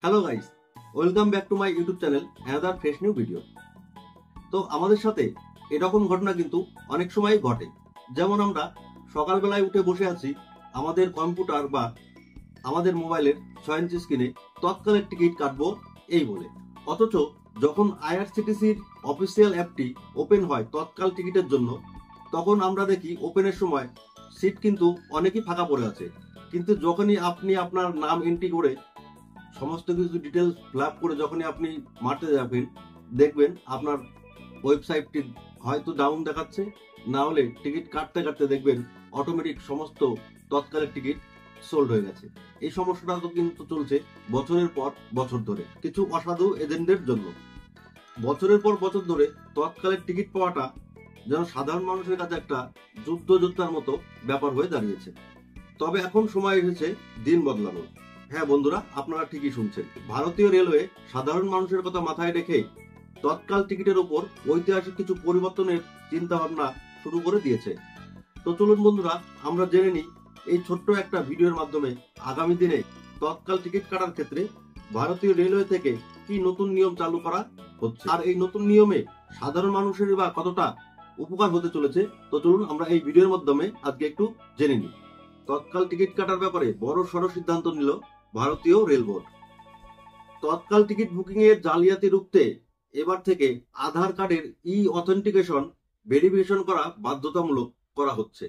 Hello guys, welcome back to my YouTube channel another fresh new video. তো আমাদের সাথে এরকম ঘটনা কিন্তু অনেক সময় ঘটে। যেমন আমরা সকালবেলায় উঠে বসে আছি আমাদের কম্পিউটার বা আমাদের মোবাইলের 6 ইঞ্চি স্ক্রিনে তৎকালের টিকিট কাটবো এই বলে, অথচ যখন আইআরসিটিসির অফিসিয়াল অ্যাপটি ওপেন হয় তৎকাল টিকিটের জন্য, তখন আমরা দেখি ওপেনের সময় সিট কিন্তু অনেকই ফাঁকা পড়ে আছে। কিন্তু যখনই আপনি আপনার নাম এন্ট্রি করে সমস্ত কিছু ডিটেলস ফিল আপ করে যখনই আপনি মারতে যাবেন, দেখবেন আপনার ওয়েবসাইটটি হয়তো ডাউন দেখাচ্ছে, না হলে টিকিট কাটতে কাটতে দেখবেন অটোমেটিক সমস্ত তৎকালের টিকিট সোল্ড হয়ে গেছে। এই সমস্যাটা তো কিন্তু চলছে বছরের পর বছর ধরে কিছু অসাধু এজেন্টদের জন্য। বছরের পর বছর ধরে তৎকালের টিকিট পাওয়াটা যেন সাধারণ মানুষের কাছে একটা যুদ্ধযোদ্ধার মতো ব্যাপার হয়ে দাঁড়িয়েছে। তবে এখন সময় এসেছে দিন বদলানোর। হ্যাঁ বন্ধুরা, আপনারা ঠিকই শুনছেন, ভারতীয় রেলওয়ে সাধারণ মানুষের কথা মাথায় রেখে তৎকাল টিকিটের উপর ঐতিহাসিক কিছু পরিবর্তনের চিন্তা ভাবনা শুরু করে দিয়েছে। তো চলুন বন্ধুরা, আমরা জেনে নিই এই ছোট্ট একটা ভিডিওর মাধ্যমে আগামী দিনে তৎকাল টিকিট কাটার ক্ষেত্রে ভারতীয় রেলওয়ে থেকে কি নতুন নিয়ম চালু করা হচ্ছে, আর এই নতুন নিয়মে সাধারণ মানুষের বা কতটা উপকার হতে চলেছে। তো চলুন আমরা এই ভিডিওর মাধ্যমে আজকে একটু জেনে নিই। তৎকাল টিকিট কাটার ব্যাপারে বড় সড় সিদ্ধান্ত নিল ভারতীয় রেল বোর্ড। তৎকাল টিকিট বুকিং এর জালিয়াতি রুখতে এবার থেকে আধার কার্ডের অথেন্টিকেশন ভেরিফিকেশন করা বাধ্যতামূলক করা হচ্ছে।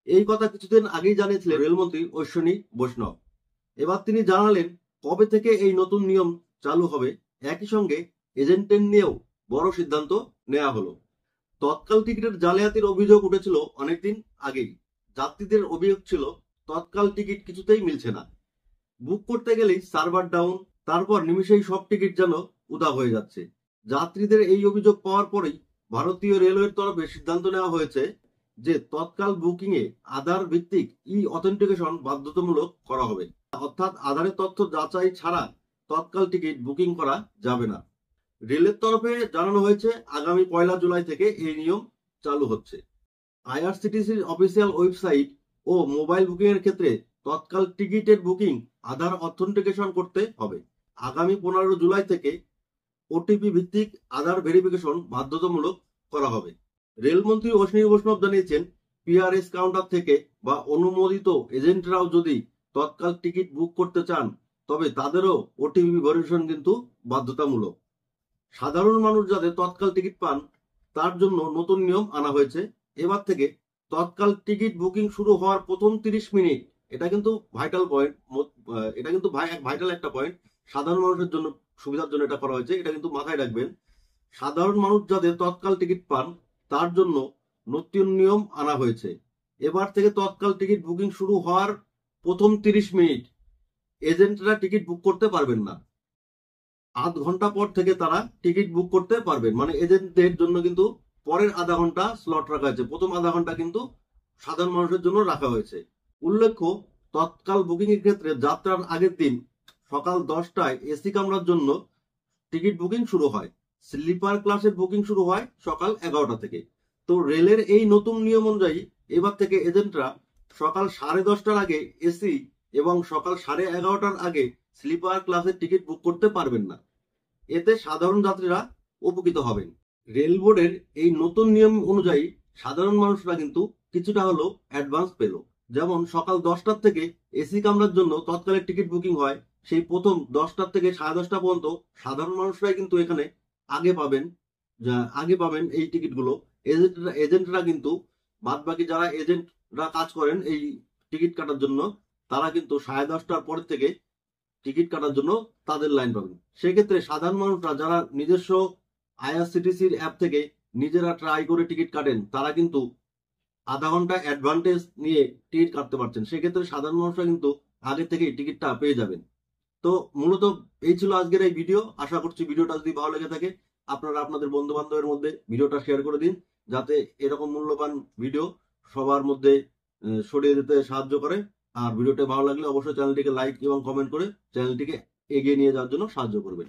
এই কথা কিছুদিন আগেই জানিয়েছিলেন রেলমন্ত্রী অশ্বিনী বৈষ্ণব। এবার তিনি জানালেন কবে থেকে এই নতুন নিয়ম চালু হবে। একই সঙ্গে এজেন্টের নিয়েও বড় সিদ্ধান্ত নেওয়া হলো। তৎকাল টিকিটের জালিয়াতির অভিযোগ উঠেছিল অনেকদিন আগেই। যাত্রীদের অভিযোগ ছিল তৎকাল টিকিট কিছুতেই মিলছে না, বুক করতে গেলেই সার্ভার ডাউন, তারপর নিমিষেই সব টিকিট যেন উধাও হয়ে যাচ্ছে। যাত্রীদের এই অভিযোগ পাওয়ার পরেই ভারতীয় রেলওয়ের তরফে সিদ্ধান্ত নেওয়া হয়েছে যে তৎকাল বুকিং এ আধার ভিত্তিক অথেন্টিকেশন বাধ্যতামূলক করা হবে, অর্থাৎ আধারের তথ্য যাচাই ছাড়া তৎকাল টিকিট বুকিং করা যাবে না। রেলের তরফে জানানো হয়েছে আগামী 1 জুলাই থেকে এই নিয়ম চালু হচ্ছে। আইআরসিটিসির অফিসিয়াল ওয়েবসাইট ও মোবাইল বুকিং এর ক্ষেত্রে তৎকাল টিকিটের বুকিং আধার অথেন্টিকেশন করতে হবে। আগামী 15 জুলাই থেকে ওটিপি ভিত্তিক আধার ভেরিফিকেশন বাধ্যতামূলক করা হবে। রেলমন্ত্রী অশ্বিনী বৈষ্ণব জানিয়েছেন পিআরএস কাউন্টার থেকে বা অনুমোদিত এজেন্টরাও যদি তৎকাল টিকিট বুক করতে চান, তবে তাদেরও ওটিপি ভেরিফিকেশন কিন্তু বাধ্যতামূলক। সাধারণ মানুষ যাতে তৎকাল টিকিট পান তার জন্য নতুন নিয়ম আনা হয়েছে। এবার থেকে তৎকাল টিকিট বুকিং শুরু হওয়ার প্রথম 30 মিনিট, এটা কিন্তু ভাইটাল পয়েন্ট, এটা কিন্তু ভাইটাল একটা পয়েন্ট, সাধারণ মানুষের জন্য সুবিধার জন্য এটা করা হয়েছে। এটা কিন্তু মাথায় রাখবেন, সাধারণ মানুষ যাতে তৎকাল টিকিট পান তার জন্য নতুন নিয়ম আনা হয়েছে। এবার থেকে তৎকাল টিকিট বুকিং শুরু হওয়ার প্রথম 30 মিনিট এজেন্টরা টিকিট বুক করতে পারবেন না। আধ ঘন্টা পর থেকে তারা টিকিট বুক করতে পারবেন, মানে এজেন্টদের জন্য কিন্তু পরের আধা ঘন্টা স্লট রাখা হয়েছে, প্রথম আধা ঘন্টা কিন্তু সাধারণ মানুষের জন্য রাখা হয়েছে। উল্লেখ্য, তৎকাল বুকিং এর ক্ষেত্রে যাত্রার আগের দিন সকাল 10টায় এসি কামরার জন্য টিকিট বুকিং শুরু হয়, স্লিপার ক্লাসের বুকিং শুরু হয় সকাল 11টা থেকে। তো রেলের এই নতুন নিয়ম অনুযায়ী এবার থেকে এজেন্টরা সকাল 10:30টার আগে এসি এবং সকাল 11:30টার আগে স্লিপার ক্লাসের টিকিট বুক করতে পারবেন না। এতে সাধারণ যাত্রীরা উপকৃত হবেন। রেল বোর্ডের এই নতুন নিয়ম অনুযায়ী সাধারণ মানুষরা কিন্তু কিছুটা হলেও অ্যাডভান্স পেল। যেমন সকাল 10টার থেকে এসি কামরার জন্য তৎকালের টিকিট বুকিং হয়, সেই প্রথম 10টার থেকে 10:30টা পর্যন্ত সাধারণ মানুষরাই কিন্তু এখানে আগে পাবেন এই টিকিটগুলো। এজেন্টরা কিন্তু বাদ বাকি যারা এজেন্টরা কাজ করেন এই টিকিট কাটার জন্য, তারা কিন্তু 10:30টার পর থেকে টিকিট কাটার জন্য তাদের লাইন পাবেন। সেক্ষেত্রে সাধারণ মানুষরা যারা নিজস্ব আইআরসিটিসির অ্যাপ থেকে নিজেরা ট্রাই করে টিকিট কাটেন, তারা কিন্তু আধা ঘন্টা অ্যাডভান্টেজ নিয়ে টিকিট কাটতে পারছেন। সেক্ষেত্রে সাধারণ মানুষরা কিন্তু আগে থেকেই টিকিটটা পেয়ে যাবেন। তো মূলত এই ছিল আজকের এই ভিডিও। আশা করছি ভিডিওটা যদি ভালো লেগে থাকে আপনারা আপনাদের বন্ধু বান্ধবের মধ্যে ভিডিওটা শেয়ার করে দিন, যাতে এরকম মূল্যবান ভিডিও সবার মধ্যে ছড়িয়ে যেতে সাহায্য করে। আর ভিডিওটা ভালো লাগলে অবশ্যই চ্যানেলটিকে লাইক এবং কমেন্ট করে চ্যানেলটিকে এগিয়ে নিয়ে যাওয়ার জন্য সাহায্য করবেন।